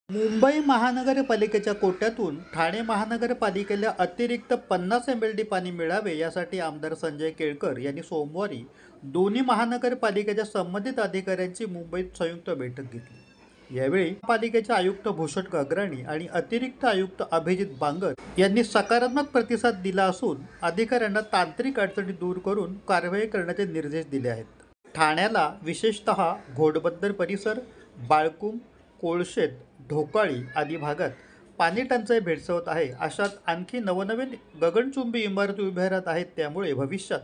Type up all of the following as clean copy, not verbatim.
मुंबई महानगरपालिकेच्या कोट्यातून ठाणे महानगरपालिकेला अतिरिक्त 50 MLD पाणी मिळावे यासाठी आमदार संजय केळकर यांनी सोमवारी दोन्ही महानगरपालिकेच्या संबंधित अधिकाऱ्यांची मुंबईत संयुक्त बैठक घेतली। यावेळी पालिकेचे आयुक्त भूषण गगराणी आणि अतिरिक्त आयुक्त अभिजित बांगर यांनी सकारात्मक प्रतिसाद दिला असून अधिकाऱ्यांना तांत्रिक अडचणी दूर करून कारवाई करण्याचे निर्देश दिले आहेत। ठाण्याला विशेषतः घोडबंदर परिसर, बाळकुम, कोळशेत, ढोकाळी आदी भागात पाणी टंचाई भेडसावत आहे। अशात आणखी नवनवीन गगनचुंबी इमारती उभ्या राहत आहेत, त्यामुळे भविष्यात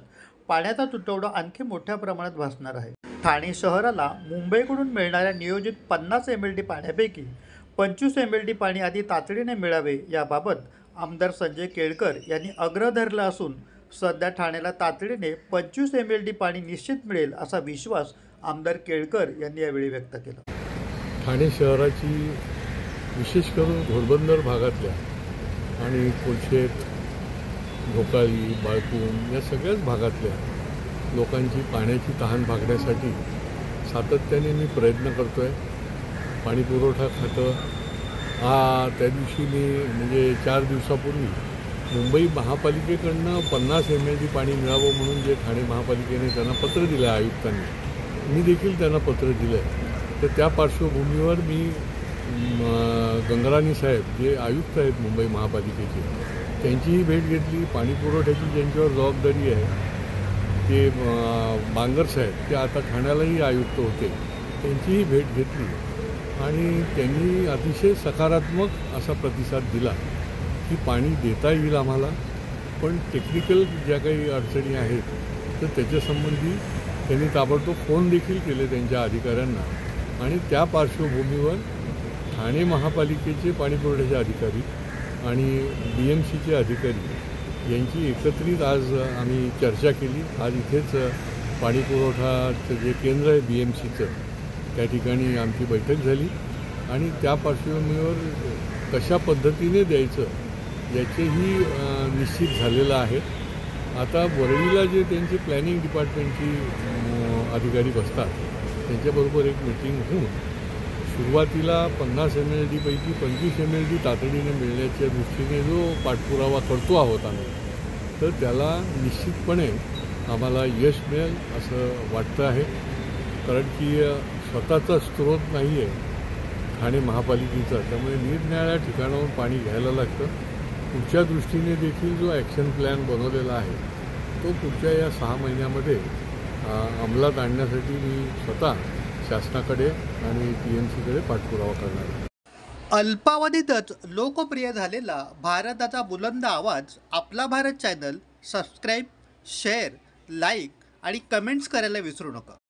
पाण्याचा तुटवडा आणखी मोठ्या प्रमाणात भासणार आहे। ठाणे शहराला मुंबईकडून मिळणाऱ्या नियोजित 50 MLD पाण्यापैकी 25 MLD पाणी आधी तातडीने मिळावे याबाबत आमदार संजय केळकर यांनी आग्रह धरला असून सध्या ठाण्याला तातडीने 25 MLD पाणी निश्चित मिळेल असा विश्वास आमदार केळकर यांनी यावेळी व्यक्त केला। ठाणे शहराची विशेष करून घोडबंदर भागातल्या आणि कोळशेत, ढोकाळी, बाळकुम या सगळ्याच भागातल्या लोकांची पाण्याची तहान भागण्यासाठी सातत्याने मी प्रयत्न करतो आहे। पाणी पुरवठा खातं त्या दिवशी मी म्हणजे 4 दिवसापूर्वी मुंबई महापालिकेकडनं 50 MLD पाणी मिळावं म्हणून जे ठाणे महापालिकेने त्यांना पत्र दिलं आहे आयुक्तांनी, मी देखील त्यांना पत्र दिलं आहे। तर त्या पार्श्वभूमीवर मी गंगराणी साहेब जे आयुक्त आहेत मुंबई महापालिकेचे त्यांचीही भेट घेतली। पाणी पुरवठ्याची ज्यांच्यावर जबाबदारी आहे ते बांगर साहेब, ते आता ठाण्यालाही आयुक्त होते, त्यांचीही भेट घेतली आणि त्यांनी अतिशय सकारात्मक असा प्रतिसाद दिला की पाणी देता येईल आम्हाला, पण टेक्निकल ज्या काही अडचणी आहेत तर त्याच्यासंबंधी त्यांनी ताबडतोब फोन देखील केले त्यांच्या अधिकाऱ्यांना। आणि त्या पार्श्वभूमीवर ठाणे महापालिकेचे पाणीपुरवठ्याचे अधिकारी आणि BMCचे अधिकारी यांची एकत्रित आज आम्ही चर्चा केली। आज इथेच पाणीपुरवठाचं जे केंद्र आहे BMCचं त्या ठिकाणी आमची बैठक झाली आणि त्या पार्श्वभूमीवर कशा पद्धतीने द्यायचं याचेही निश्चित झालेलं आहे। आता वरळीला जे त्यांचे प्लॅनिंग डिपार्टमेंटची अधिकारी बसतात त्यांच्याबरोबर एक मीटिंग होऊन सुरुवातीला 50 MLD पैकी 25 MLD तातडीने मिळण्याच्या दृष्टीने जो पाठपुरावा करतो आहोत आम्ही, तर त्याला निश्चितपणे आम्हाला यश मिळेल असं वाटतं आहे। कारण की स्वतःचा स्रोत नाही आहे ठाणे महापालिकेचा, त्यामुळे निरनिराळ्या ठिकाणाहून पाणी घ्यायला लागतं। पुढच्या दृष्टीने देखील जो ॲक्शन प्लॅन बनवलेला आहे तो पुढच्या या 6 महिन्यामध्ये अंमलात आणण्यासाठी मी स्वतः शासनाकडे आणि PMCकडे पाठपुरावा करणार आहे। अल्पावधीतच लोकप्रिय झालेला भारताचा बुलंद आवाज आपला Bharat channel subscribe, share, like आणि कमेंट्स करायला विसरू नका।